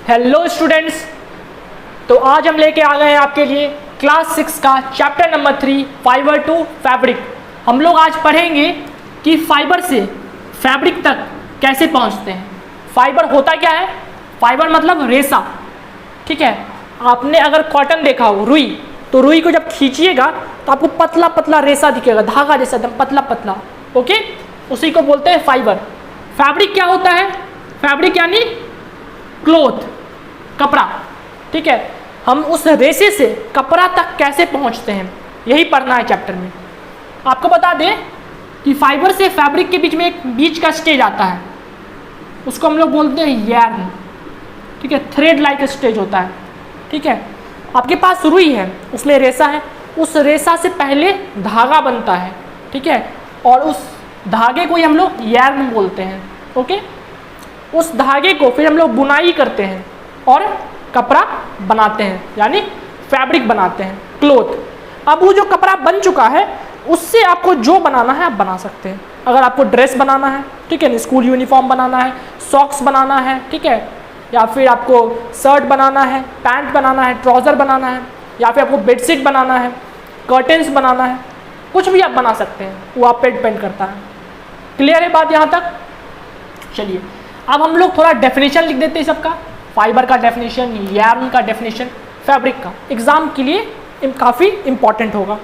Hello students, तो आज हम लेके आ गए हैं आपके लिए क्लास 6 का chapter number 3 fibre to fabric. हम लोग आज पढ़ेंगे कि फाइबर से फैब्रिक तक कैसे पहुंचते हैं। फाइबर होता क्या है? फाइबर मतलब रेशा, ठीक है। आपने अगर कॉटन देखा हो, रुई, तो रुई को जब खींचिएगा तो आपको पतला पतला रेशा दिखेगा, धागा जैसा एकदम पतला पतला, ओके, उसी को बोलते हैं फाइबर। फैब्रिक क्या होता है? फैब्रिक यानी क्लोथ, कपड़ा, ठीक है। हम उस रेशे से कपड़ा तक कैसे पहुंचते हैं, यही पढ़ना है चैप्टर में। आपको बता दें कि फाइबर से फैब्रिक के बीच में एक बीच का स्टेज आता है, उसको हम लोग बोलते हैं यार्न, ठीक है। थ्रेड लाइक स्टेज होता है, ठीक है। आपके पास रुई है, उसमें रेशा है, उस रेशा से पहले धागा बनता है, ठीक है, और उस धागे को ही हम लोग यार्न बोलते हैं, ओके। उस धागे को फिर हम लोग बुनाई करते हैं और कपड़ा बनाते हैं, यानी फैब्रिक बनाते हैं, क्लोथ। अब वो जो कपड़ा बन चुका है उससे आपको जो बनाना है आप बना सकते हैं। अगर आपको ड्रेस बनाना है, ठीक है, स्कूल यूनिफॉर्म बनाना है, सॉक्स बनाना है, ठीक है, या फिर आपको शर्ट बनाना है, पैंट बनाना है, ट्राउज़र बनाना है, या फिर आपको बेडशीट बनाना है, कर्टेंस बनाना है, कुछ भी आप बना सकते हैं, वो आप पे डिपेंड करता है। क्लियर है बात यहाँ तक? चलिए अब हम लोग थोड़ा डेफिनेशन लिख देते हैं सबका। फाइबर का डेफिनेशन, यार्न का डेफिनेशन, फैब्रिक का, एग्जाम के लिए काफ़ी इंपॉर्टेंट होगा।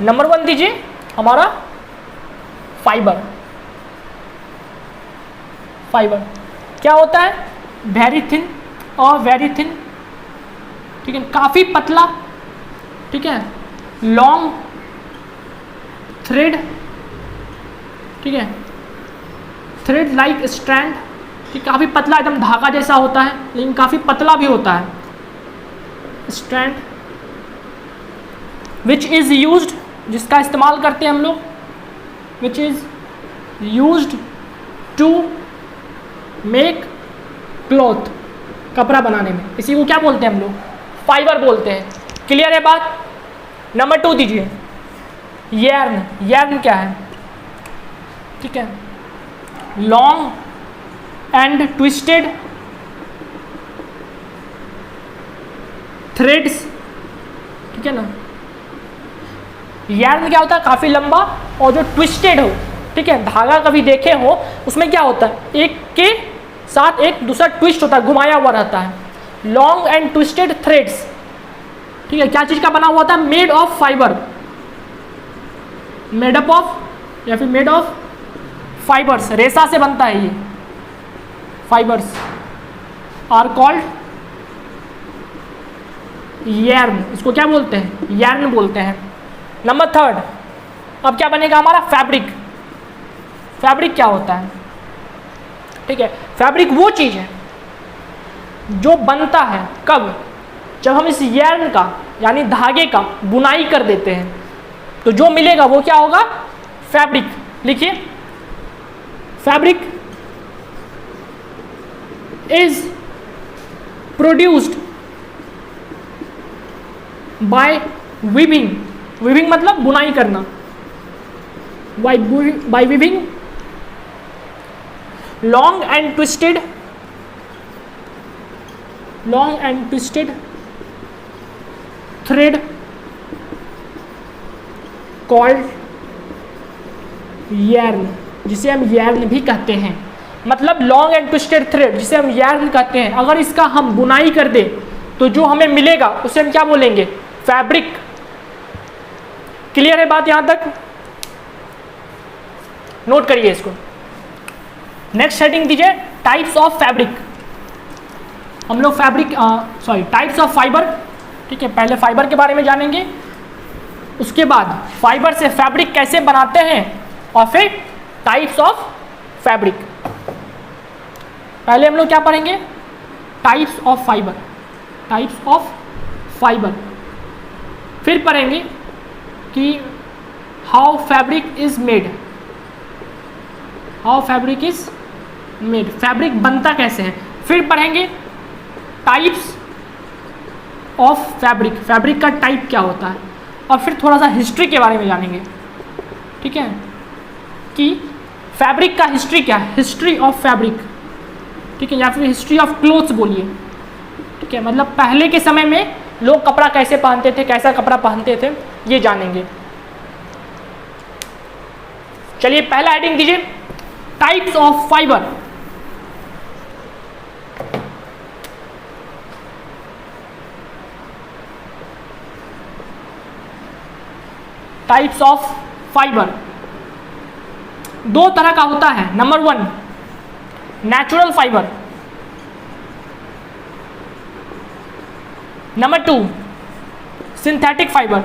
नंबर 1 दीजिए हमारा फाइबर। फाइबर क्या होता है? वेरी थिन और वेरी थिन, ठीक है, काफ़ी पतला, ठीक है, लॉन्ग थ्रेड, ठीक है, थ्रेड लाइक स्ट्रैंड, ठीक, काफ़ी पतला एकदम धागा जैसा होता है, लेकिन काफ़ी पतला भी होता है, स्ट्रैंड, विच इज़ यूज्ड, जिसका इस्तेमाल करते हैं हम लोग, which is used to make cloth, कपड़ा बनाने में, इसी को क्या बोलते हैं हम लोग? फाइबर बोलते हैं। क्लियर है बात? नंबर 2 दीजिए यार्न। यार्न क्या है? ठीक है, लॉन्ग एंड ट्विस्टेड थ्रेड्स, ठीक है ना। यार्न क्या होता है? काफ़ी लंबा और जो ट्विस्टेड हो, ठीक है, धागा कभी देखे हो, उसमें क्या होता है, एक के साथ एक दूसरा ट्विस्ट होता है, घुमाया हुआ रहता है। लॉन्ग एंड ट्विस्टेड थ्रेड्स, ठीक है, क्या चीज़ का बना हुआ था? Made of fibre, made up of या फिर मेड ऑफ फाइबर्स, रेशा से बनता है ये। फाइबर्स आर कॉल्ड यार्न, इसको क्या बोलते हैं? यार्न बोलते हैं। नंबर 3, अब क्या बनेगा हमारा? फैब्रिक। फैब्रिक क्या होता है? ठीक है, फैब्रिक वो चीज़ है जो बनता है कब? जब हम इस यार्न का यानी धागे का बुनाई कर देते हैं, तो जो मिलेगा वो क्या होगा? फैब्रिक। लिखिए, fabric is produced by weaving. Weaving मतलब बुनाई करना, by weaving long and twisted thread called yarn, जिसे हम यार्न भी कहते हैं। मतलब लॉन्ग एंड ट्विस्टेड थ्रेड, जिसे हम यार्न कहते हैं, अगर इसका हम बुनाई कर दें तो जो हमें मिलेगा उसे हम क्या बोलेंगे? फैब्रिक। क्लियर है बात यहां तक? नोट करिए इसको। नेक्स्ट हेडिंग दीजिए टाइप्स ऑफ फैब्रिक। हम लोग टाइप्स ऑफ फाइबर, ठीक है, पहले फाइबर के बारे में जानेंगे, उसके बाद फाइबर से फैब्रिक कैसे बनाते हैं, और फिर टाइप्स ऑफ फैब्रिक। पहले हम लोग क्या पढ़ेंगे? Types of fibre, types of fibre. फिर पढ़ेंगे कि how fabric is made, how fabric is made, fabric बनता कैसे है। फिर पढ़ेंगे टाइप्स ऑफ फैब्रिक, फैब्रिक का टाइप क्या होता है, और फिर थोड़ा सा हिस्ट्री के बारे में जानेंगे, ठीक है। कि फैब्रिक का हिस्ट्री क्या है, हिस्ट्री ऑफ फैब्रिक, ठीक है, या फिर हिस्ट्री ऑफ क्लोथ्स बोलिए, ठीक है, मतलब पहले के समय में लोग कपड़ा कैसे पहनते थे, कैसा कपड़ा पहनते थे, ये जानेंगे। चलिए पहला हेडिंग दीजिए, types of fibre. Types of fibre दो तरह का होता है। Number 1 natural fibre, number 2 synthetic fibre.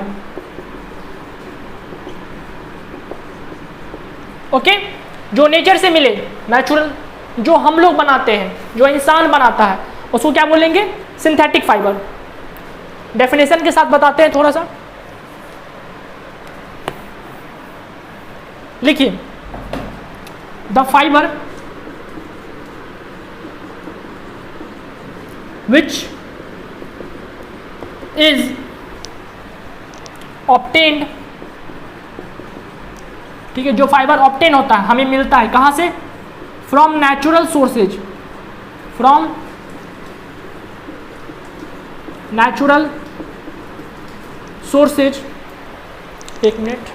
Okay, जो नेचर से मिले, नेचुरल, जो हम लोग बनाते हैं, जो इंसान बनाता है, उसको क्या बोलेंगे, सिंथेटिक फाइबर। डेफिनेशन के साथ बताते हैं थोड़ा सा, लिखिए, the fibre which is obtained, ठीक है, जो फाइबर ऑब्टेन होता है, हमें मिलता है कहां से, from natural sources, from natural sources. एक मिनट,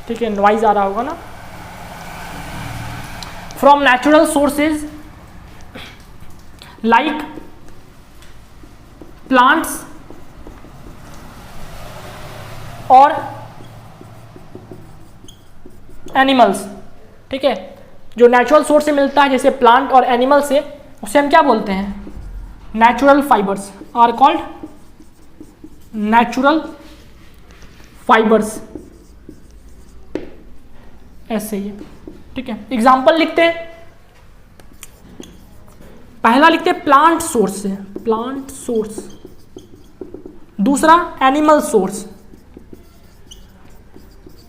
ठीक है, नॉइज आ रहा होगा ना। From natural sources like plants और एनिमल्स, ठीक है, जो नेचुरल सोर्स से मिलता है जैसे प्लांट और एनिमल से, उसे हम क्या बोलते हैं, natural fibres are called natural fibres, ऐसे ही, ठीक है। एग्जाम्पल लिखते हैं, पहला लिखते हैं प्लांट सोर्स से, प्लांट सोर्स, दूसरा एनिमल सोर्स,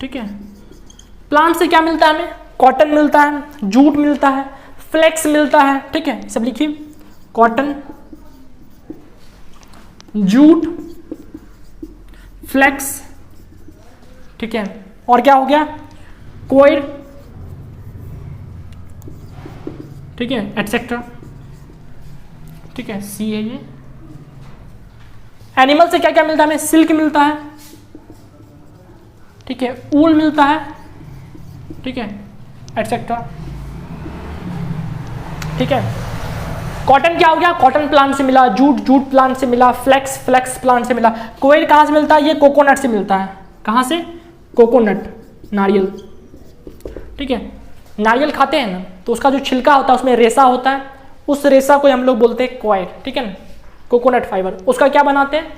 ठीक है। प्लांट से क्या मिलता है हमें, कॉटन मिलता है, जूट मिलता है, फ्लेक्स मिलता है, ठीक है, सब लिखिए, कॉटन, जूट, फ्लेक्स, ठीक है, और क्या हो गया, कोयर, ठीक है, एटसेट्रा, ठीक है, सी है ये। एनिमल से क्या क्या मिलता है हमें, सिल्क मिलता है, ठीक है, ऊल मिलता है, ठीक है, एटसेट्रा, ठीक है। कॉटन क्या हो गया, कॉटन प्लांट से मिला, जूट जूट प्लांट से मिला, फ्लेक्स फ्लेक्स प्लांट से मिला, कोयल कहाँ से मिलता है, ये कोकोनट से मिलता है, कहाँ से, कोकोनट, नारियल, ठीक है। नारियल खाते हैं ना, तो उसका जो छिलका होता है उसमें रेशा होता है, उस रेशा को हम लोग बोलते हैं कॉयर, ठीक है ना, कोकोनट फाइबर। उसका क्या बनाते हैं,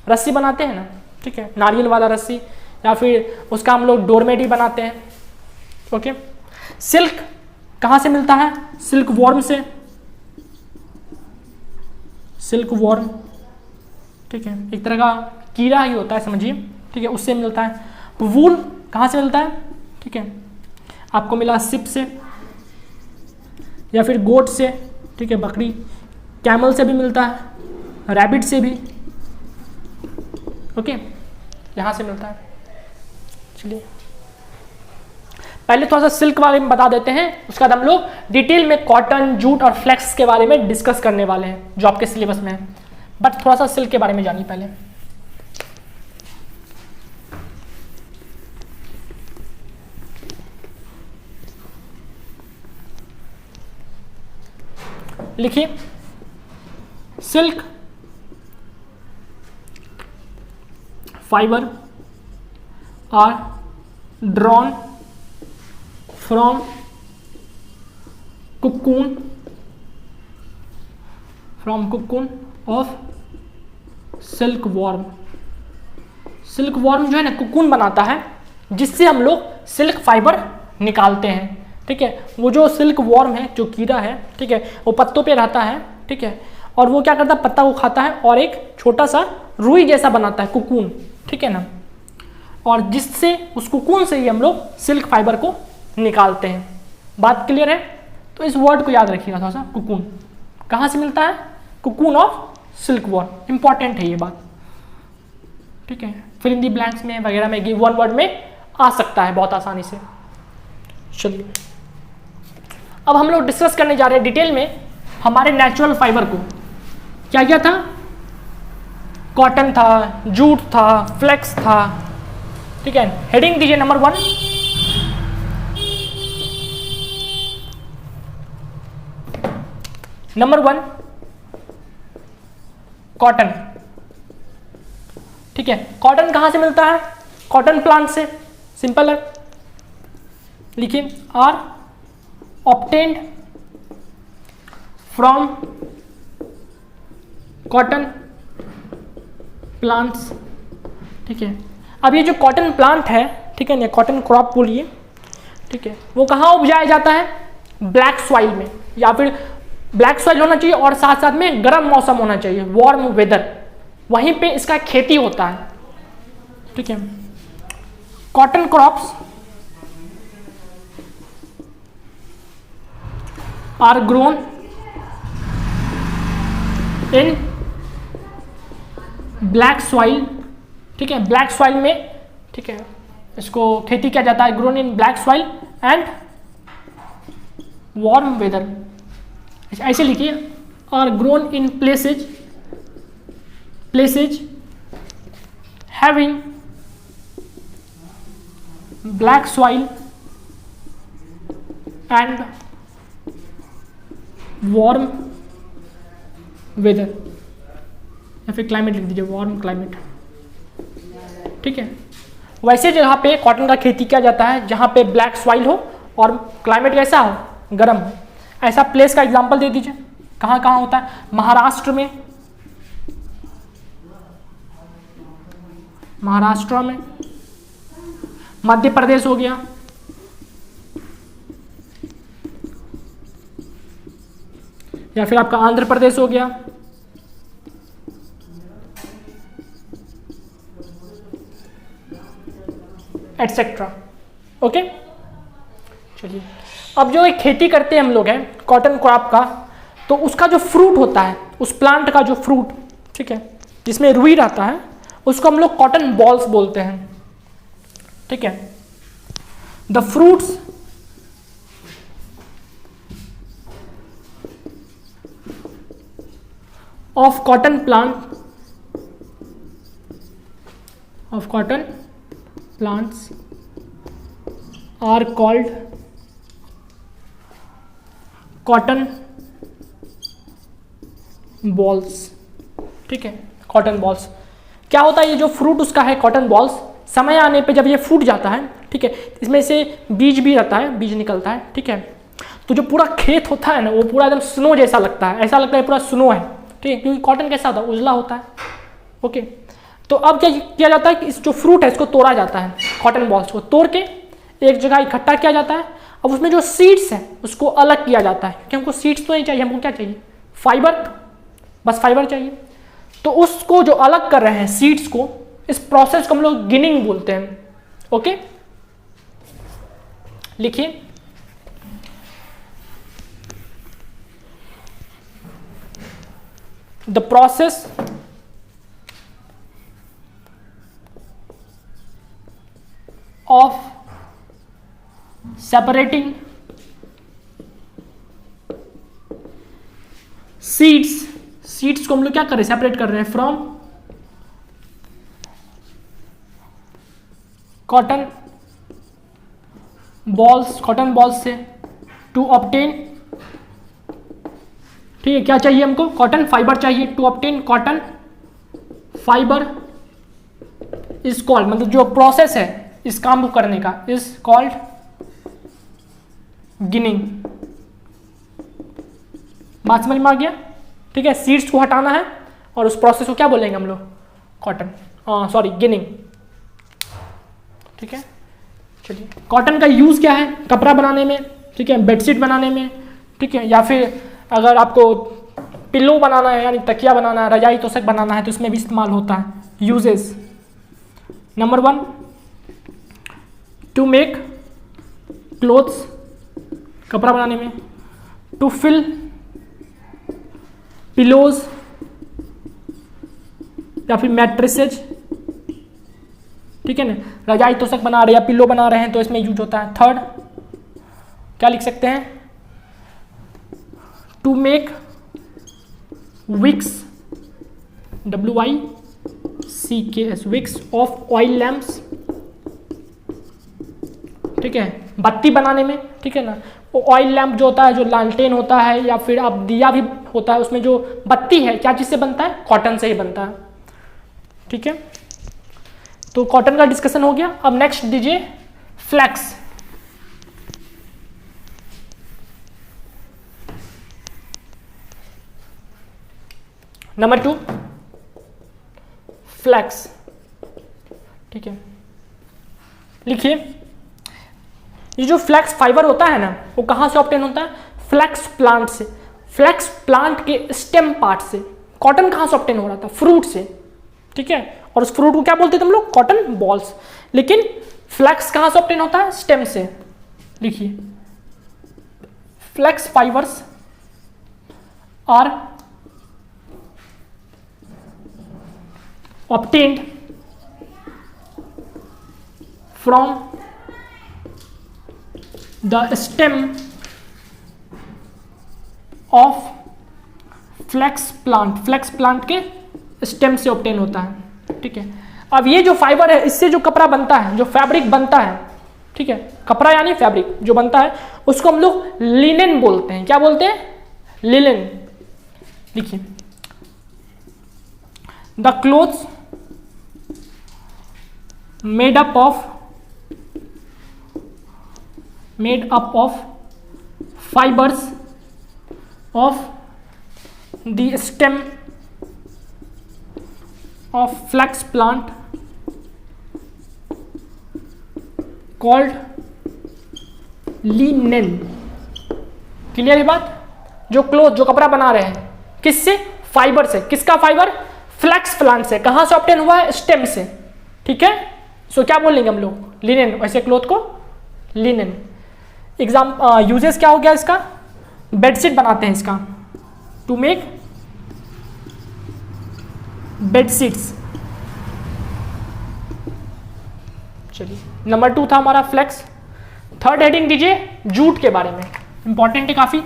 रस्सी बनाते हैं ना, ठीक है, नारियल वाला रस्सी, या फिर उसका हम लोग डोरमेट ही बनाते हैं, ओके। सिल्क कहाँ से मिलता है, सिल्क वॉर्म से, सिल्क वॉर्म, ठीक है, एक तरह का कीड़ा ही होता है समझिए, ठीक है, उससे मिलता है। वूल कहाँ से मिलता है, ठीक है, आपको मिला सिप से या फिर गोट से, ठीक है, बकरी, कैमल से भी मिलता है, रैबिट से भी, ओके, यहाँ से मिलता है। चलिए पहले थोड़ा सा सिल्क बारे में बता देते हैं, उसके बाद हम लोग डिटेल में कॉटन, जूट और फ्लेक्स के बारे में डिस्कस करने वाले हैं जो आपके सिलेबस में है, बट थोड़ा सा सिल्क के बारे में जानिए पहले। लिखिए, silk fibre are drawn from cocoon of silkworm. Silkworm जो है ना कुकून बनाता है, जिससे हम लोग सिल्क फाइबर निकालते हैं, ठीक है। वो जो सिल्क वॉर्म है, जो कीड़ा है, ठीक है, वो पत्तों पे रहता है, ठीक है, और वो क्या करता है, पत्ता को खाता है और एक छोटा सा रुई जैसा बनाता है कुकून, ठीक है ना, और जिससे उस कुकून से ही हम लोग सिल्क फाइबर को निकालते हैं। बात क्लियर है? तो इस वर्ड को याद रखिएगा थोड़ा सा, कुकून कहाँ से मिलता है, cocoon of silk worm, important है ये बात। ठीक है, फिल इन दी ब्लैंक्स में वगैरह में गिव वन वर्ड में आ सकता है बहुत आसानी से। चलिए अब हम लोग डिस्कस करने जा रहे हैं डिटेल में हमारे नेचुरल फाइबर को। क्या क्या था? कॉटन था, जूट था, फ्लेक्स था, ठीक है। हेडिंग दीजिए नंबर 1। नंबर 1 कॉटन, ठीक है। कॉटन कहां से मिलता है? कॉटन प्लांट से, सिंपल है। लिखिए are obtained from cotton plants, ठीक है। अब ये जो कॉटन प्लांट है, ठीक है ना, कॉटन क्रॉप बोलिए, ठीक है, वो कहाँ उपजाया जाता है? ब्लैक सॉइल में, या फिर ब्लैक सॉइल होना चाहिए और साथ साथ में गर्म मौसम होना चाहिए, वार्म वेदर, वहीं पे इसका खेती होता है, ठीक है। Cotton crops are grown in black soil, ठीक है, ब्लैक सॉइल में, ठीक है, इसको खेती किया जाता है, grown in black soil and warm weather, ऐसे लिखिए, और grown in places having black soil and warm weather, या फिर क्लाइमेट लिख दीजिए, वार्म क्लाइमेट, ठीक है। वैसे जगह पे कॉटन का खेती किया जाता है जहां पे ब्लैक सॉइल हो और क्लाइमेट कैसा हो? गर्म हो। ऐसा प्लेस का एग्जांपल दे दीजिए, कहां कहां होता है? महाराष्ट्र में, मध्य प्रदेश हो गया, या फिर आपका आंध्र प्रदेश हो गया, एटसेट्रा। ओके, चलिए अब जो एक खेती करते हैं हम लोग हैं कॉटन क्रॉप का, तो उसका जो फ्रूट होता है, उस प्लांट का जो फ्रूट, ठीक है, जिसमें रुई रहता है, उसको हम लोग कॉटन बॉल्स बोलते हैं, ठीक है। The fruits of cotton plants are called cotton balls, ठीक है, कॉटन बॉल्स। क्या होता है? ये जो फ्रूट उसका है कॉटन बॉल्स, समय आने पे जब ये फूट जाता है, ठीक है, इसमें से बीज भी रहता है, बीज निकलता है, ठीक है, तो जो पूरा खेत होता है ना, वो पूरा एकदम स्नो जैसा लगता है, ऐसा लगता है पूरा स्नो है, ठीक है, क्योंकि कॉटन कैसा होता है? उजला होता है। ओके, तो अब क्या किया जाता है कि इस जो फ्रूट है इसको तोड़ा जाता है, कॉटन बॉल्स को तोड़ के एक जगह इकट्ठा किया जाता है। अब उसमें जो सीड्स है उसको अलग किया जाता है, क्योंकि हमको सीड्स तो नहीं चाहिए, हमको क्या चाहिए? फाइबर, बस फाइबर चाहिए। तो उसको जो अलग कर रहे हैं सीड्स को, इस प्रोसेस को हम लोग गिनिंग बोलते हैं। ओके, लिखिए the process of separating seeds को हम लोग क्या कर रहे हैं? सेपरेट कर रहे हैं फ्रॉम कॉटन बॉल्स से टू ऑब्टेन, ठीक है, क्या चाहिए हमको? कॉटन फाइबर चाहिए। To obtain cotton fibre is called, मतलब जो प्रोसेस है इस काम को करने का, इज कॉल्ड गिनिंग। बात समझ में आ गया? ठीक है, सीड्स को हटाना है और उस प्रोसेस को क्या बोलेंगे हम लोग? Cotton, sorry, ginning. ठीक है, चलिए, कॉटन का यूज क्या है? कपड़ा बनाने में, ठीक है, बेडशीट बनाने में, ठीक है, या फिर अगर आपको पिल्लो बनाना है, यानी तकिया बनाना है, रजाई तोशक बनाना है, तो उसमें भी इस्तेमाल होता है। Uses, number 1, to make clothes, कपड़ा बनाने में। टू फिल पिलोज या फिर मैट्रेसेज ठीक है ना, रजाई तोशक बना रहे हैं या पिल्लो बना रहे हैं तो इसमें यूज होता है। थर्ड क्या लिख सकते हैं, to make wicks, WICKS, wicks of oil lamps, ठीक है, बत्ती बनाने में, ठीक है ना। वो ऑयल लैम्प जो होता है, जो लालटेन होता है या फिर आप दिया भी होता है, उसमें जो बत्ती है क्या चीज से बनता है, कॉटन से ही बनता है, ठीक है। तो कॉटन का डिस्कशन हो गया। अब नेक्स्ट दीजिए फ्लैक्स। नंबर 2 फ्लैक्स, ठीक है। लिखिए, ये जो फ्लैक्स फाइबर होता है ना, वो कहाँ से ऑब्टेन होता है, फ्लैक्स प्लांट से, फ्लैक्स प्लांट के स्टेम पार्ट से। कॉटन कहाँ से ऑब्टेन हो रहा था, फ्रूट से, ठीक है, और उस फ्रूट को क्या बोलते थे हम लोग, कॉटन बॉल्स। लेकिन फ्लैक्स कहाँ से ऑब्टेन होता है, स्टेम से। लिखिए, flax fibres are obtained from the stem of flax plant, flax plant के स्टेम से ऑब्टेन होता है, ठीक है। अब ये जो फाइबर है, इससे जो कपड़ा बनता है, जो फैब्रिक बनता है, ठीक है, कपड़ा यानी फैब्रिक जो बनता है, उसको हम लोग लिनेन बोलते हैं। क्या बोलते हैं, लिनेन। लिखिए, the clothes made up of fibers of the stem of flax plant called linen। Clear है बात। जो क्लोथ, जो कपड़ा बना रहे हैं, किससे, फाइबर से। किसका फाइबर, फ्लैक्स प्लांट से। कहां से ऑब्टेन हुआ है, स्टेम से, ठीक है। सो क्या बोलेंगे हम लोग, लिनेन। वैसे क्लोथ को लिनेन। यूजेस क्या हो गया इसका, बेडशीट बनाते हैं इसका, टू मेक बेडशीट्स। चलिए, नंबर 2 था हमारा फ्लैक्स। थर्ड हेडिंग दीजिए जूट के बारे में, इंपॉर्टेंट है काफी।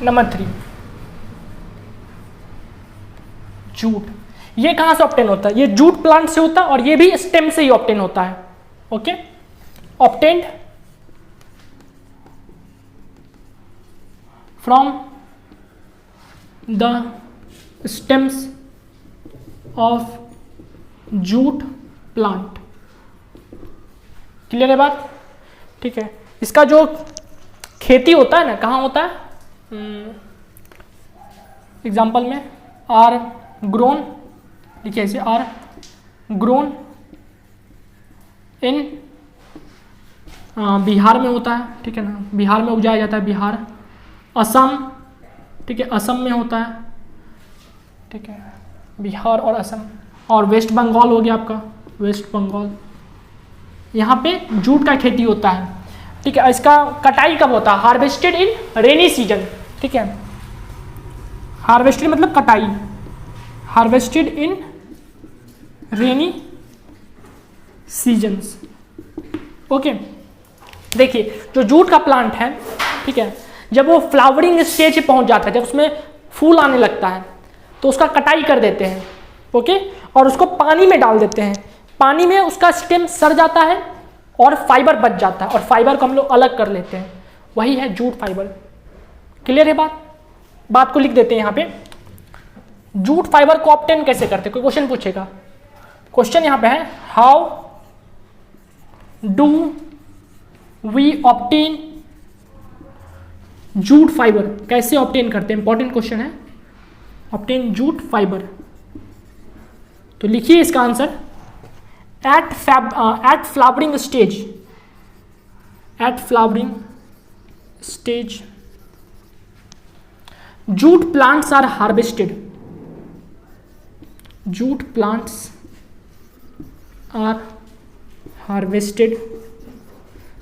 Number 3 jute. ये कहां से ऑब्टेन होता है, ये जूट प्लांट से होता है और ये भी स्टेम से ही ऑब्टेन होता है। Okay, obtained from the stems of jute plant. Clear है बात, ठीक है। इसका जो खेती होता है ना, कहाँ होता है, एग्जाम्पल में आर ग्रोन, लिखिए ऐसे, आर ग्रोन इन बिहार में होता है, ठीक है ना, बिहार में उगाया जाता है, बिहार, असम, ठीक है, असम में होता है, ठीक है, बिहार और असम। और वेस्ट बंगाल हो गया आपका, वेस्ट बंगाल, यहाँ पे जूट का खेती होता है, ठीक है। इसका कटाई कब होता है, हार्वेस्टेड इन रेनी सीजन, ठीक है। हार्वेस्टेड मतलब कटाई, हार्वेस्टेड इन रेनी सीजन्स। ओके, देखिए जो जूट का प्लांट है, ठीक है, जब वो फ्लावरिंग स्टेज पे पहुंच जाता है, जब उसमें फूल आने लगता है, तो उसका कटाई कर देते हैं, ओके, और उसको पानी में डाल देते हैं। पानी में उसका स्टेम सड़ जाता है और फाइबर बच जाता है, और फाइबर को हम लोग अलग कर लेते हैं, वही है जूट फाइबर। क्लियर है बात को लिख देते हैं यहाँ पे। जूट फाइबर को ऑब्टेन कैसे करते हैं, कोई क्वेश्चन पूछेगा। क्वेश्चन यहाँ पे है, how do we obtain jute fibre, कैसे ऑब्टेन करते हैं, इंपॉर्टेंट क्वेश्चन है, ऑब्टेन जूट फाइबर। तो लिखिए इसका answer, at flowering stage jute plants are harvested, jute plants are harvested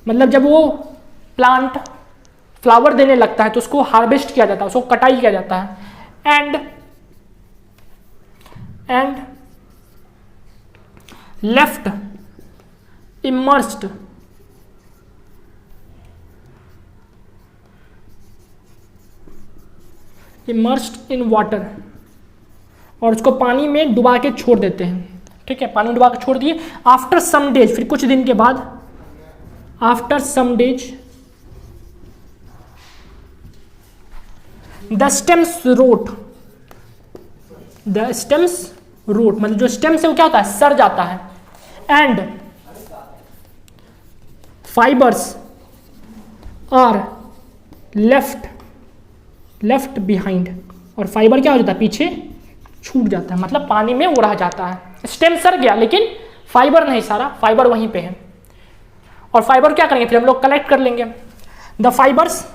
मतलब जब वो प्लांट फ्लावर देने लगता है तो उसको हार्वेस्ट किया जाता है, उसको कटाई किया जाता है। And left immersed in water, और उसको पानी में डुबा के छोड़ देते हैं। ठीक है, पानी में डुबा के छोड़ दिए। आफ्टर सम डेज, फिर कुछ दिन के बाद, after some days the stems rot, मतलब जो स्टेम्स है वो क्या होता है, सड़ जाता है। And fibres are left behind, और फाइबर क्या हो जाता है, पीछे छूट जाता है, मतलब पानी में वो रह जाता है। स्टेम सड़ गया लेकिन फाइबर नहीं सारा, फाइबर वहीं पे है। और फाइबर क्या करेंगे, फिर हम लोग कलेक्ट कर लेंगे द फाइबर्स।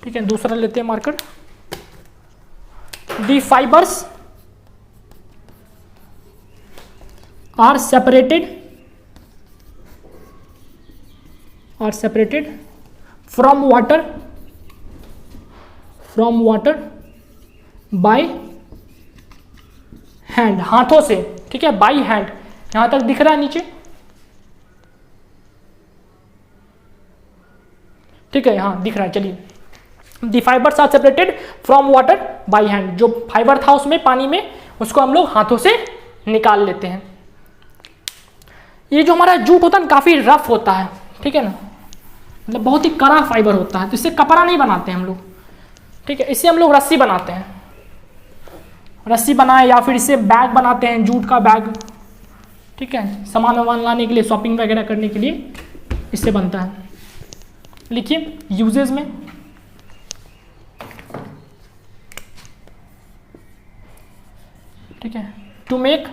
ठीक है, दूसरा लेते हैं marker. The fibres are separated from water by hand, हाथों से। ठीक है, बाय हैंड, यहां तक दिख रहा है नीचे। ठीक है, यहां दिख रहा है। चलिए, the fibres are separated from water by hand, जो फाइबर था उसमें पानी में, उसको हम लोग हाथों से निकाल लेते हैं। ये जो हमारा जूट होता है ना, काफी रफ होता है। ठीक है ना, मतलब बहुत ही कड़ा फाइबर होता है, तो इससे कपड़ा नहीं बनाते हम लोग। ठीक है, इससे हम लोग रस्सी बनाते हैं, रस्सी बनाए, या फिर इससे बैग बनाते हैं, जूट का बैग। ठीक है, सामान वामान लाने के लिए, शॉपिंग वगैरह करने के लिए इससे बनता है। लिखिए यूजेस में, ठीक है, टू मेक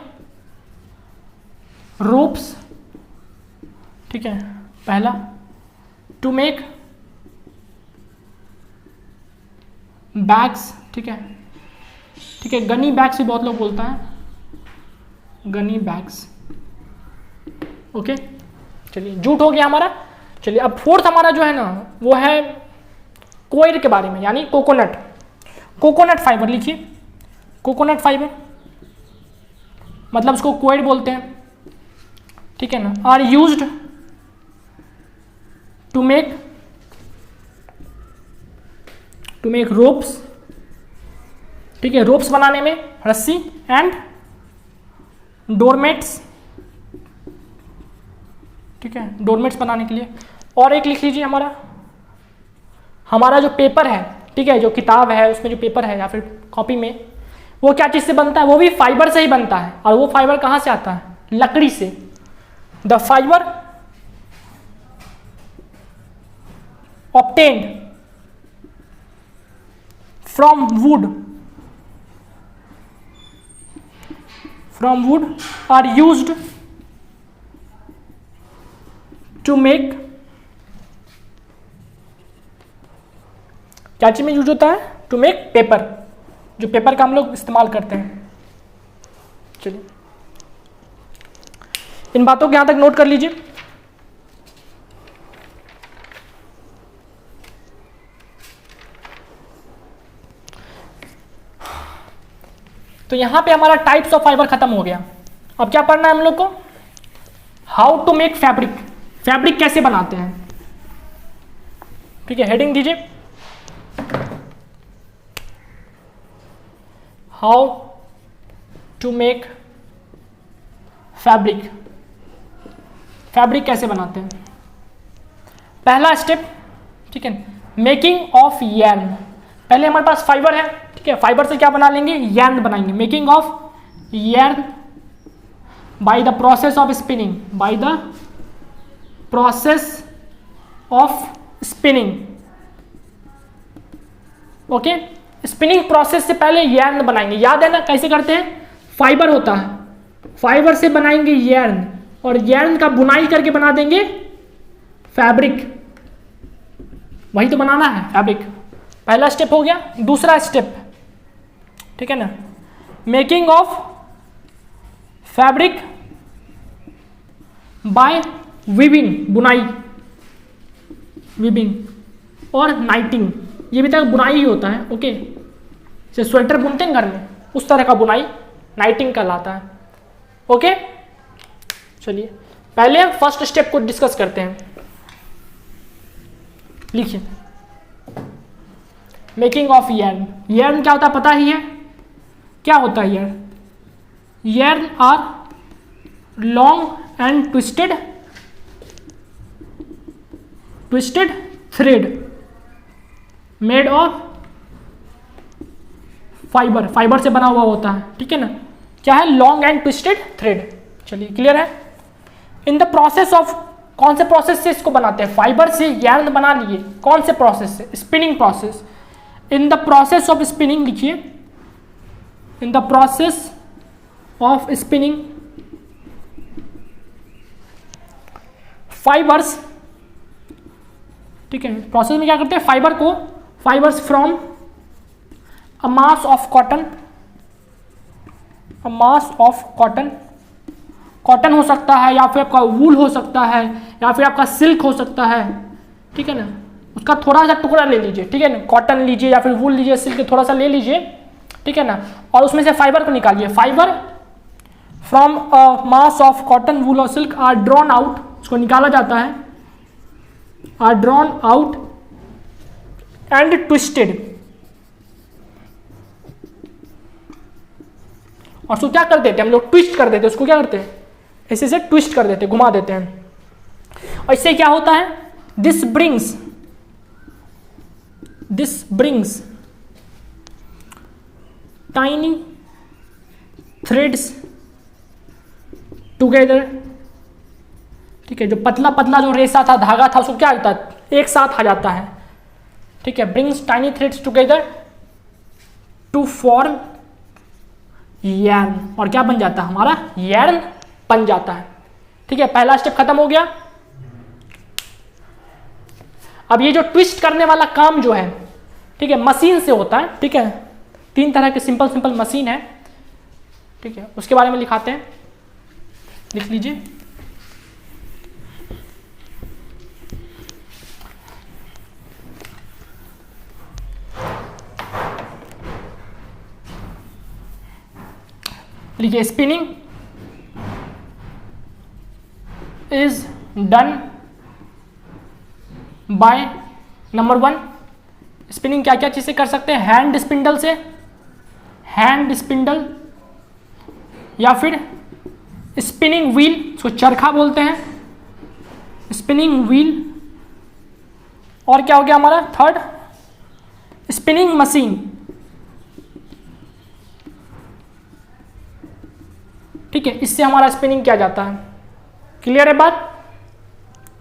रोप्स। ठीक है, पहला टू मेक बैग्स। ठीक है, गनी बैग्स भी बहुत लोग बोलता है, गनी बैग्स। ओके, चलिए, जूट हो गया हमारा। चलिए, अब फोर्थ हमारा जो है ना, वो है कोयर के बारे में, यानी कोकोनट फाइबर। लिखिए कोकोनट फाइबर, मतलब उसको कोयर बोलते हैं। ठीक है ना, are used to make ropes. ठीक है, रोप्स बनाने में, रस्सी, एंड डोरमेट्स। ठीक है, डोरमेट्स बनाने के लिए। और एक लिख लीजिए, हमारा जो पेपर है, ठीक है, जो किताब है उसमें जो पेपर है या फिर कॉपी में, वो क्या चीज से बनता है, वो भी फाइबर से ही बनता है। और वो फाइबर कहां से आता है, लकड़ी से। The fibre obtained from wood are used to make, क्या चीज में यूज होता है, टू मेक पेपर, जो पेपर का हम लोग इस्तेमाल करते हैं। चलिए, इन बातों को यहां तक नोट कर लीजिए। तो यहां पे हमारा टाइप्स ऑफ फाइबर खत्म हो गया। अब क्या पढ़ना है हम लोग को, हाउ टू मेक फैब्रिक कैसे बनाते हैं। ठीक है, हेडिंग दीजिए, हाउ टू मेक फैब्रिक कैसे बनाते हैं। पहला स्टेप, ठीक है, मेकिंग ऑफ यार्न। पहले हमारे पास फाइबर है, ठीक है, फाइबर से क्या बना लेंगे, यार्न बनाएंगे। Making of yarn by the process of spinning. Okay, spinning process से पहले यार्न बनाएंगे। याद है ना कैसे करते हैं, फाइबर होता है, फाइबर से बनाएंगे यार्न, और यार्न का बुनाई करके बना देंगे फैब्रिक। वही तो बनाना है, फैब्रिक। पहला स्टेप हो गया। दूसरा स्टेप, ठीक है ना, making of fabric by weaving बुनाई, वीविंग, और नाइटिंग, ये भी तक बुनाई ही होता है। ओके, जैसे स्वेटर बुनते हैं घर में, उस तरह का बुनाई नाइटिंग कहलाता है। ओके, चलिए पहले हम फर्स्ट स्टेप को डिस्कस करते हैं। लिखिए, मेकिंग ऑफ यार्न। यार्न क्या होता है पता ही है, क्या होता है yarn? Yarn are long and twisted thread made of fibre, fibre से बना हुआ होता है, ठीक है ना। क्या है? Long and twisted thread. चलिए क्लियर है। इन द प्रोसेस ऑफ, कौन से प्रोसेस से इसको बनाते हैं? फाइबर से यार्न बना लिए। कौन से प्रोसेस से? Spinning process. In the process of spinning, लिखिए, in the process of spinning fibres, ठीक है, प्रोसेस में क्या करते हैं? फाइबर को, fibres from a mass of cotton, a mass of cotton, cotton हो सकता है या फिर आपका वूल हो सकता है या फिर आपका सिल्क हो सकता है, ठीक है ना। उसका थोड़ा सा टुकड़ा ले लीजिए, ठीक है ना, कॉटन लीजिए या फिर वूल लीजिए, सिल्क थोड़ा सा ले लीजिए, ठीक है ना, और उसमें से फाइबर को निकालिए। Fibre from a mass of cotton, wool और सिल्क आर ड्रॉन आउट, उसको निकाला जाता है, are drawn out and twisted, और उसको क्या कर देते हैं हम लोग? ट्विस्ट कर देते हैं उसको। क्या करते हैं? ऐसे से ट्विस्ट कर देते हैं, घुमा देते हैं, और इससे क्या होता है? This brings tiny threads together, ठीक है, जो पतला पतला जो रेशा था, धागा था, उसको क्या होता है? एक साथ आ जाता है, ठीक है। Brings tiny threads together to form yarn, और क्या बन जाता है? हमारा यार्न बन जाता है, ठीक है। पहला स्टेप खत्म हो गया। अब ये जो ट्विस्ट करने वाला काम जो है, ठीक है, मशीन से होता है, ठीक है। 3 तरह के सिंपल मशीन है, ठीक है, उसके बारे में लिखाते हैं, लिख लीजिए। लिखिए, spinning is done by, number 1, spinning क्या क्या चीज से कर सकते हैं? हैंड स्पिंडल से, हैंड स्पिंडल, या फिर स्पिनिंग व्हील, इसको चरखा बोलते हैं, स्पिनिंग व्हील, और क्या हो गया हमारा? 3rd, स्पिनिंग मशीन, ठीक है, इससे हमारा स्पिनिंग किया जाता है। क्लियर है बात?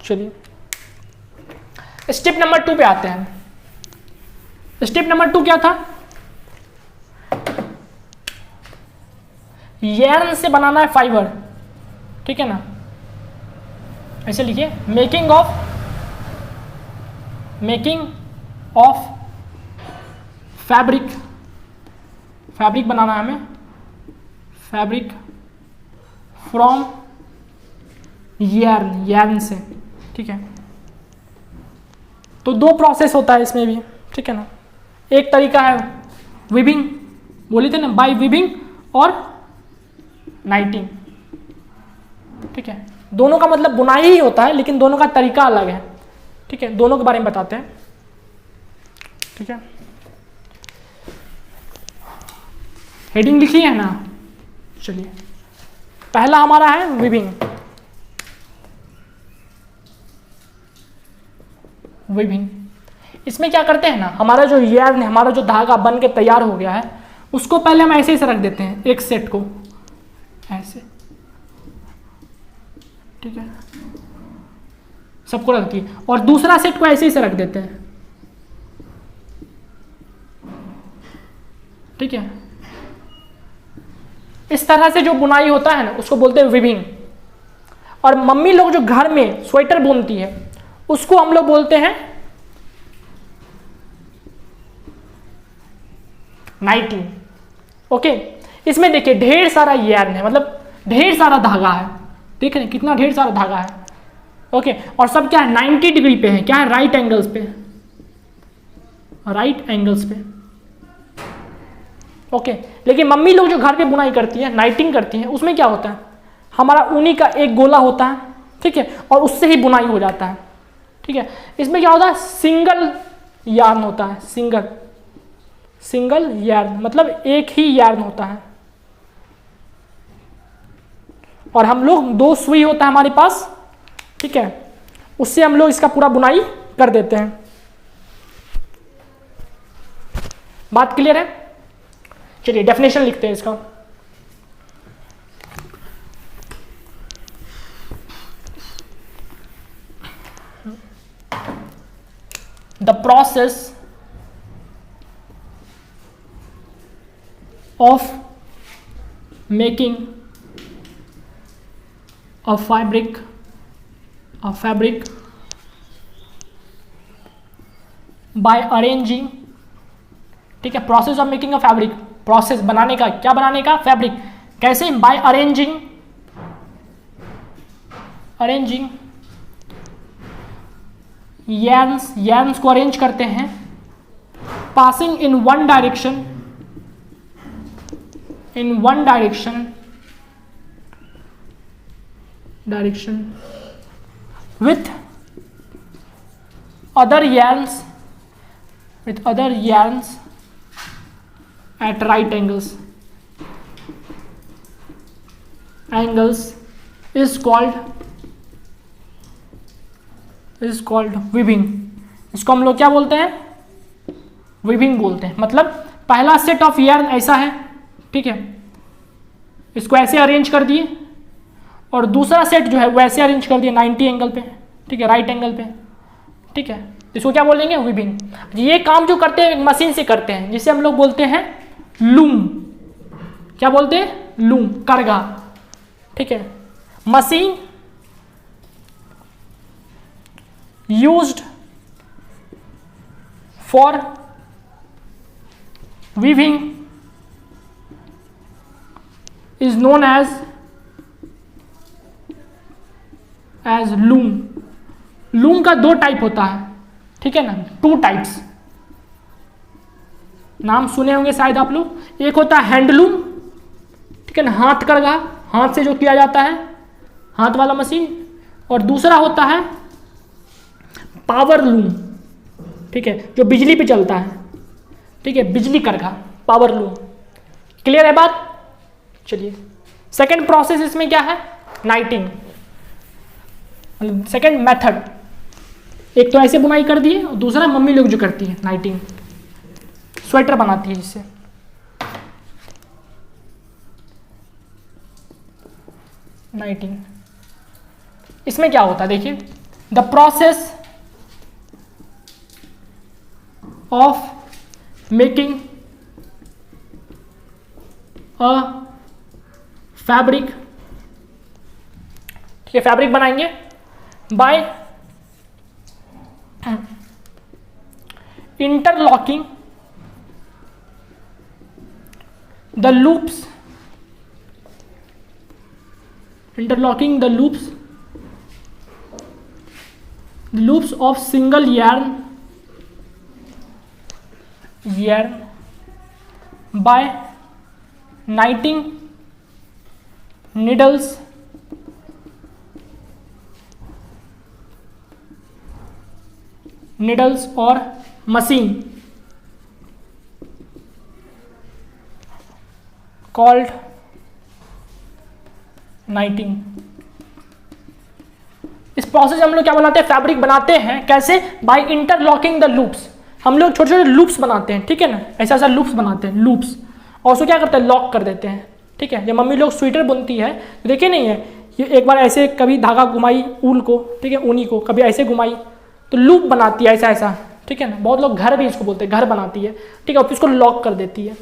चलिए स्टेप नंबर 2 पे आते हैं। स्टेप नंबर 2 क्या था? यार्न से बनाना है फाइबर, ठीक है ना। ऐसे लिखिए, मेकिंग ऑफ फैब्रिक, फैब्रिक बनाना है हमें, फैब्रिक फ्रॉम यार्न, यार्न से, ठीक है। तो 2 प्रोसेस होता है इसमें भी, ठीक है ना। एक तरीका है वीविंग, बोले थे ना, बाय वीविंग और नाइटिंग, ठीक है। दोनों का मतलब बुनाई ही होता है, लेकिन दोनों का तरीका अलग है, ठीक है। दोनों के बारे में बताते हैं, ठीक है। हेडिंग लिखी है ना। चलिए पहला हमारा है वीविंग, वीविंग। इसमें क्या करते हैं ना, हमारा जो यार्न है, हमारा जो धागा बन के तैयार हो गया है, उसको पहले हम ऐसे ही से रख देते हैं, एक सेट को ऐसे, ठीक है, सबको रख दिए, और दूसरा सेट को ऐसे ही से रख देते हैं, ठीक है। इस तरह से जो बुनाई होता है ना, उसको बोलते हैं वीविंग। और मम्मी लोग जो घर में स्वेटर बुनती है, उसको हम लोग बोलते हैं नाइटिंग। ओके, इसमें देखिए ढेर सारा यार्न है, मतलब ढेर सारा धागा है, देख रहे हैं कितना ढेर सारा धागा है, ओके, और सब क्या है 90 डिग्री पे है, क्या है राइट एंगल्स पे, राइट एंगल्स पे। ओके, लेकिन मम्मी लोग जो घर पे बुनाई करती है, नाइटिंग करती है, उसमें क्या होता है, हमारा ऊनी का एक गोला होता है, ठीक है, और उससे ही बुनाई हो जाता है, ठीक है। इसमें क्या होता है, सिंगल यार्न होता है, सिंगल यार्न मतलब एक ही यार्न होता है, और हम लोग 2 सुई होता है हमारे पास, ठीक है, उससे हम लोग इसका पूरा बुनाई कर देते हैं। बात क्लियर है? चलिए डेफिनेशन लिखते हैं इसका। The process of making a fabric by arranging, ठीक है, process of making a fabric, process बनाने का, क्या बनाने का, फैब्रिक, कैसे, बाय अरेंजिंग yarns को अरेंज करते हैं, passing in one direction with other yarns at right angles is called weaving। इसको हम लोग क्या बोलते हैं, weaving बोलते हैं। मतलब पहला सेट ऑफ yarn ऐसा है, ठीक है, इसको ऐसे अरेंज कर दिए, और दूसरा सेट जो है वैसे अरेंज कर दिया 90 एंगल पे, ठीक है, राइट एंगल पे, ठीक है, इसको क्या बोलेंगे, वीविंग। ये काम जो करते हैं मशीन से करते हैं, जिसे हम लोग बोलते हैं लूम, क्या बोलते हैं, लूम, करगा, ठीक है। Machine used for weaving is known as loom. Loom का 2 टाइप होता है, ठीक है ना, 2 टाइप्स, नाम सुने होंगे शायद आप लोग। एक होता है हैंडलूम, ठीक है ना, हाथ करगा, हाथ से जो किया जाता है, हाथ वाला मशीन, और दूसरा होता है पावर लूम, ठीक है, जो बिजली पे चलता है, ठीक है, बिजली करगा, पावर लूम। क्लियर है बात? चलिए सेकेंड प्रोसेस इसमें क्या है, नाइटिंग, सेकेंड मेथड। एक तो ऐसे बुनाई कर दिए, और दूसरा मम्मी लोग जो करती है नाइटिंग, स्वेटर बनाती है इससे। नाइटिंग, इसमें क्या होता है देखिए, the process of making a fabric, ठीक है, फैब्रिक बनाएंगे by interlocking the loops of single yarn by knitting needles or machine called नाइटिंग। इस प्रोसेस हम लोग क्या बनाते हैं, फैब्रिक बनाते हैं, कैसे, बाय इंटरलॉकिंग द लूप्स। हम लोग छोटे छोटे लूप्स बनाते हैं, ठीक है ना, ऐसा ऐसा लूप्स बनाते हैं, लूप्स, और उसको क्या करते हैं, लॉक कर देते हैं, ठीक है। जब मम्मी लोग स्वेटर बुनती है तो देखे नहीं है, ये एक बार ऐसे कभी धागा घुमाई ऊल को, ठीक है, ऊनी को, कभी ऐसे घुमाई तो लूप बनाती है, ऐसा ऐसा, ठीक है ना। बहुत लोग घर भी इसको बोलते हैं, घर बनाती है, ठीक है, और फिर इसको लॉक कर देती है,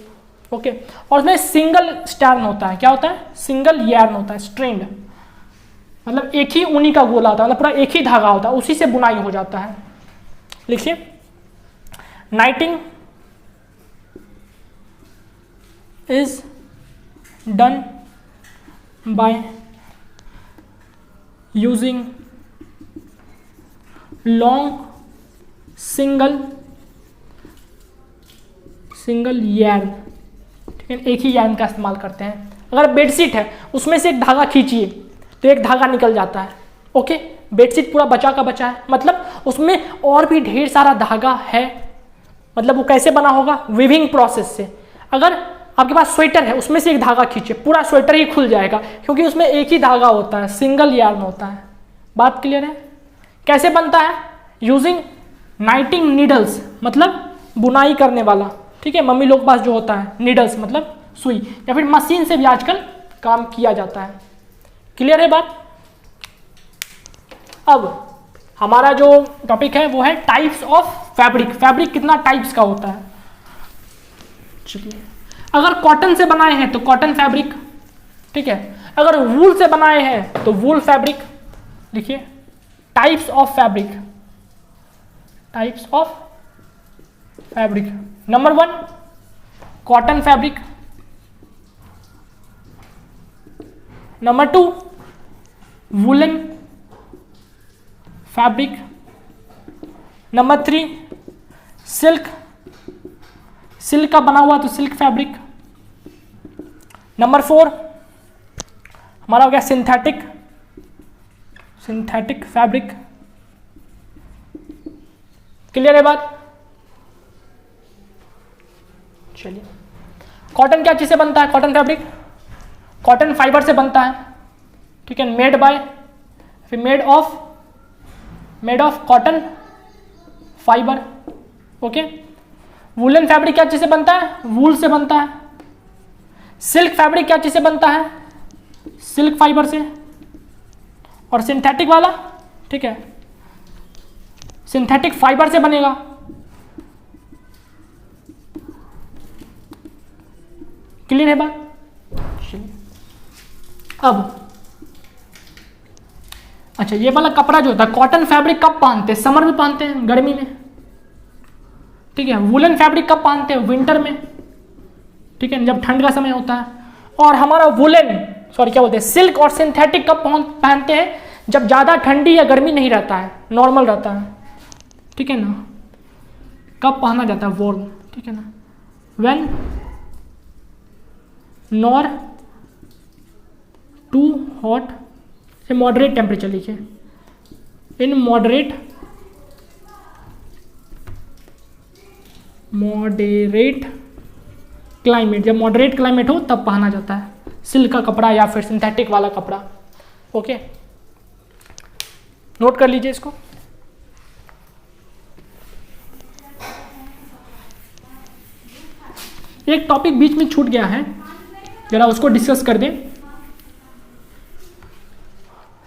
ओके। और उसमें सिंगल स्टैर्न होता है, क्या होता है, सिंगल यार्न होता है, स्ट्रेंड, मतलब एक ही ऊनी का गोला होता है, मतलब पूरा एक ही धागा होता है, उसी से बुनाई हो जाता है। लिखिए, नाइटिंग is done by using long single yarn, ठीक है, एक ही यार्न का इस्तेमाल करते हैं। अगर बेडशीट है उसमें से एक धागा खींचिए तो एक धागा निकल जाता है। ओके, बेडशीट पूरा बचा का बचा है, मतलब उसमें और भी ढेर सारा धागा है। मतलब वो कैसे बना होगा? वीविंग प्रोसेस से। अगर आपके पास स्वेटर है उसमें से एक धागा खींचे, पूरा स्वेटर ही खुल जाएगा, क्योंकि उसमें एक ही धागा होता है, सिंगल यार्न होता है। बात क्लियर है? कैसे बनता है? यूजिंग नाइटिंग नीडल्स, मतलब बुनाई करने वाला, ठीक है, मम्मी लोग के पास जो होता है, नीडल्स मतलब सुई, या फिर मशीन से भी आजकल काम किया जाता है। क्लियर है बात? अब हमारा जो टॉपिक है वो है टाइप्स ऑफ फैब्रिक। फैब्रिक कितना टाइप्स का होता है? चलिए, अगर कॉटन से बनाए हैं तो कॉटन फैब्रिक, ठीक है। अगर वूल से बनाए हैं तो वूल फैब्रिक। लिखिए types of fabric, types of fabric. Number 1 cotton fabric, number 2 woollen fabric, number 3 silk का बना हुआ तो सिल्क फैब्रिक, नंबर 4 हमारा हो गया सिंथेटिक फैब्रिक। क्लियर है बात? चलिए, कॉटन क्या चीज से बनता है? कॉटन फैब्रिक कॉटन फाइबर से बनता है, ठीक है, made of cotton fibre. Okay, woollen fabric क्या चीज से बनता है? वूल से बनता है। सिल्क फैब्रिक क्या चीज से बनता है? सिल्क फाइबर से। और सिंथेटिक वाला, ठीक है, सिंथेटिक फाइबर से बनेगा। क्लियर है बात? अब अच्छा, ये वाला कपड़ा जो होता है कॉटन फैब्रिक कब पहनते हैं? समर में पहनते हैं, गर्मी में, ठीक है। वुलन फैब्रिक कब पहनते हैं? विंटर में, ठीक है, जब ठंड का समय होता है। और हमारा क्या बोलते हैं, सिल्क और सिंथेटिक कब पहनते हैं? जब ज़्यादा ठंडी या गर्मी नहीं रहता है, नॉर्मल रहता है, ठीक है ना। कब पहना जाता है? वार्म, ठीक है ना, when nor too hot a moderate temperature. लिखिए इन मॉडरेट क्लाइमेट, जब मॉडरेट क्लाइमेट हो तब पहना जाता है सिल्क का कपड़ा या फिर सिंथेटिक वाला कपड़ा। ओके, नोट कर लीजिए इसको। एक टॉपिक बीच में छूट गया है, जरा उसको डिस्कस कर दें।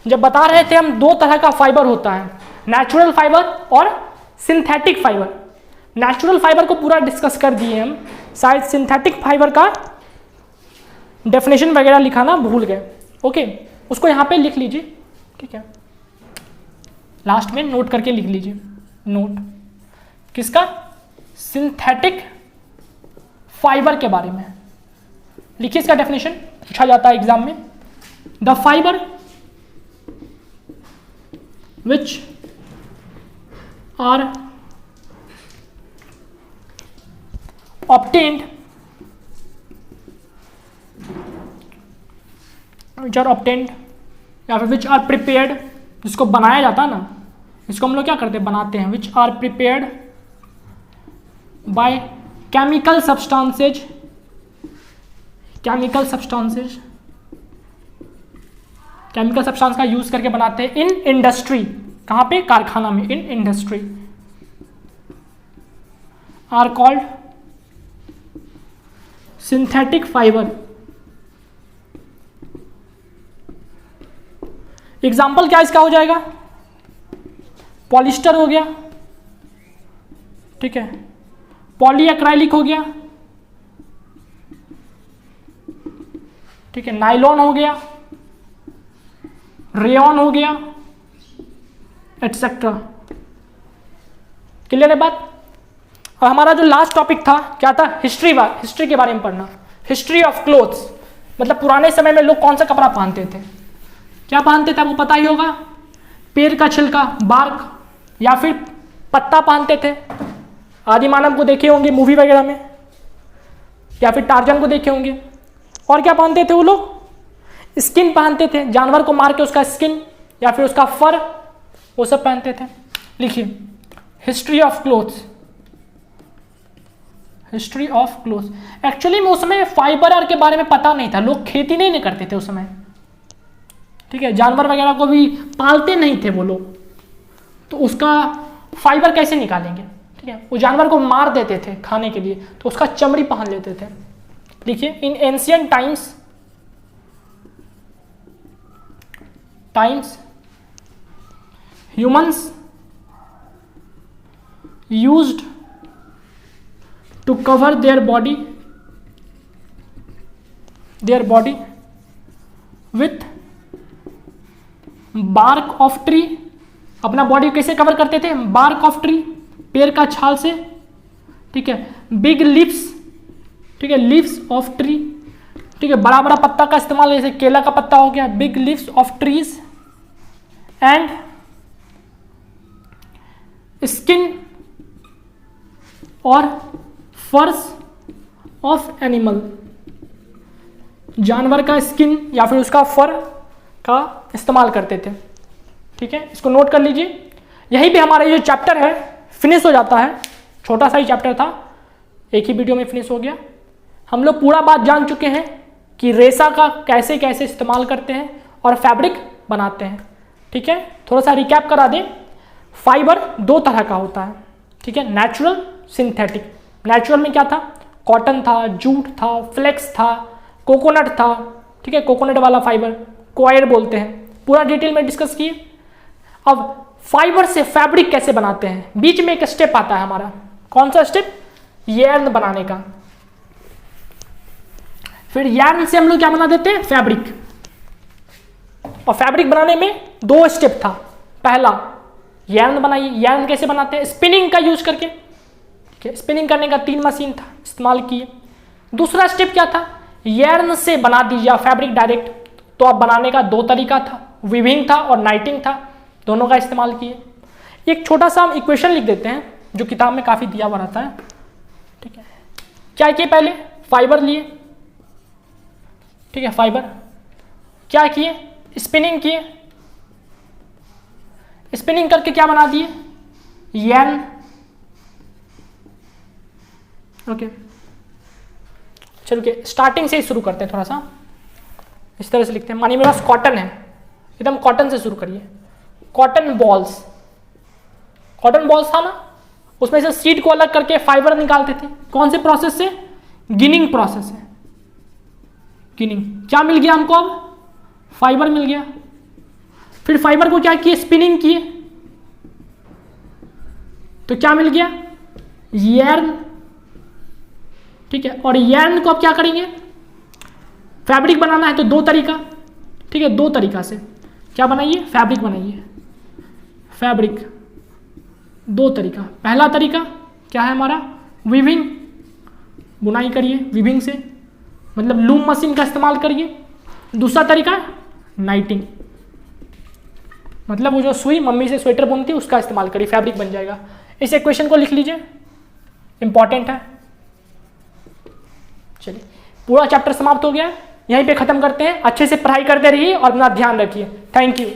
जब बता रहे थे हम 2 तरह का फाइबर होता है, नेचुरल फाइबर और सिंथेटिक फाइबर। नेचुरल फाइबर को पूरा डिस्कस कर दिए हम, शायद सिंथेटिक फाइबर का डेफिनेशन वगैरह लिखाना भूल गए। ओके, उसको यहाँ पे लिख लीजिए, ठीक है, लास्ट में नोट करके लिख लीजिए। नोट किसका? सिंथेटिक फाइबर के बारे में लिखिए। इसका डेफिनेशन पूछा जाता है एग्जाम में। The fibre which are obtained या फिर which are prepared, जिसको बनाया जाता है ना, इसको हम लोग क्या करते हैं? बनाते हैं। which are prepared by chemical substances chemical substance का यूज करके बनाते हैं इन इंडस्ट्री। कहाँ पे? कारखाना में। In industry are called synthetic fibre. Example क्या इसका हो जाएगा? पॉलिस्टर हो गया, ठीक है, पॉलीएक्राइलिक हो गया, ठीक है, नाइलॉन हो गया, रेयॉन हो गया, एटसेट्रा। क्लियर है बात? और हमारा जो लास्ट टॉपिक था क्या था? हिस्ट्री के बारे में पढ़ना। हिस्ट्री ऑफ क्लोथ्स, मतलब पुराने समय में लोग कौन सा कपड़ा पहनते थे, क्या पहनते थे, आपको पता ही होगा। पेड़ का छिलका, बार्क, या फिर पत्ता पहनते थे। आदि मानव को देखे होंगे मूवी वगैरह में, या फिर टार्जन को देखे होंगे। और क्या पहनते थे वो लोग? स्किन पहनते थे, जानवर को मार के उसका स्किन या फिर उसका फर, वो सब पहनते थे। लिखिए history of clothes. History of clothes. Actually में उस समय फाइबर के बारे में पता नहीं था, लोग खेती नहीं करते थे उस समय, ठीक है, जानवर वगैरह को भी पालते नहीं थे वो लोग, तो उसका फाइबर कैसे निकालेंगे, ठीक है, वो जानवर को मार देते थे खाने के लिए, तो उसका चमड़ी पहन लेते थे। देखिए in ancient times humans used to cover their body with bark of tree। अपना बॉडी कैसे कवर करते थे? bark of tree, पेड़ का छाल से, ठीक है, बिग लीव्स, ठीक है, लीव्स ऑफ ट्री, ठीक है, बड़ा बड़ा पत्ता का इस्तेमाल, जैसे केला का पत्ता हो गया, big leaves of trees, and skin और फर्स ऑफ एनिमल, जानवर का स्किन या फिर उसका फर का इस्तेमाल करते थे। ठीक है, इसको नोट कर लीजिए। यहीं पे हमारा ये जो चैप्टर है फिनिश हो जाता है। छोटा सा ही चैप्टर था, एक ही वीडियो में फिनिश हो गया। हम लोग पूरा बात जान चुके हैं कि रेशा का कैसे कैसे इस्तेमाल करते हैं और फैब्रिक बनाते हैं। ठीक है, थोड़ा सा रिकैप करा दें। फाइबर दो तरह का होता है, ठीक है, नेचुरल, सिंथेटिक। नेचुरल में क्या था? कॉटन था, जूट था, फ्लेक्स था, कोकोनट था, ठीक है, कोकोनट वाला फाइबर कोयर बोलते हैं। पूरा डिटेल में डिस्कस किए। अब फाइबर से फैब्रिक कैसे बनाते हैं, बीच में एक स्टेप आता है हमारा। कौन सा स्टेप? यार्न बनाने का। फिर यार्न से हम लोग क्या बना देते हैं? फैब्रिक। और फैब्रिक बनाने में दो स्टेप था। पहला यार्न बनाइए। यार्न कैसे बनाते हैं? स्पिनिंग का यूज करके। ठीक है, स्पिनिंग करने का 3 मशीन था, इस्तेमाल किए। दूसरा स्टेप क्या था? यार्न से बना दीजिए फैब्रिक डायरेक्ट। तो अब बनाने का 2 तरीका था, वीविंग था और नाइटिंग था, दोनों का इस्तेमाल किए। एक छोटा सा हम इक्वेशन लिख देते हैं जो किताब में काफी दिया हुआ रहता है। ठीक है, क्या किए? पहले फाइबर लिए, ठीक है, फाइबर क्या किए? स्पिनिंग किए। स्पिनिंग करके क्या बना दिए? यार्न। ओके, चलो स्टार्टिंग से ही शुरू करते हैं। थोड़ा सा इस तरह से लिखते हैं। मानिए मेरे पास कॉटन है, एकदम कॉटन से शुरू करिए। कॉटन बॉल्स, कॉटन बॉल्स था ना, उसमें से सीड को अलग करके फाइबर निकालते थे। कौन से प्रोसेस से? गिनिंग प्रोसेस है। गिनिंग। क्या मिल गया हमको? अब फाइबर मिल गया। फिर फाइबर को क्या किए? स्पिनिंग किए, तो क्या मिल गया? यार्न। ठीक है, और यार्न को अब क्या करेंगे? फैब्रिक बनाना है तो 2 तरीका, ठीक है, 2 तरीका से क्या बनाइए? फैब्रिक बनाइए। फैब्रिक 2 तरीका। पहला तरीका क्या है हमारा? वीविंग, बुनाई करिए वीविंग से, मतलब लूम मशीन का इस्तेमाल करिए। दूसरा तरीका नाइटिंग, मतलब वो जो सुई मम्मी से स्वेटर बुनती है उसका इस्तेमाल करिए, फैब्रिक बन जाएगा। इस इक्वेशन को लिख लीजिए, इंपॉर्टेंट है। चलिए, पूरा चैप्टर समाप्त हो गया, यहीं पे खत्म करते हैं। अच्छे से पढ़ाई करते रहिए और अपना ध्यान रखिए। Thank you.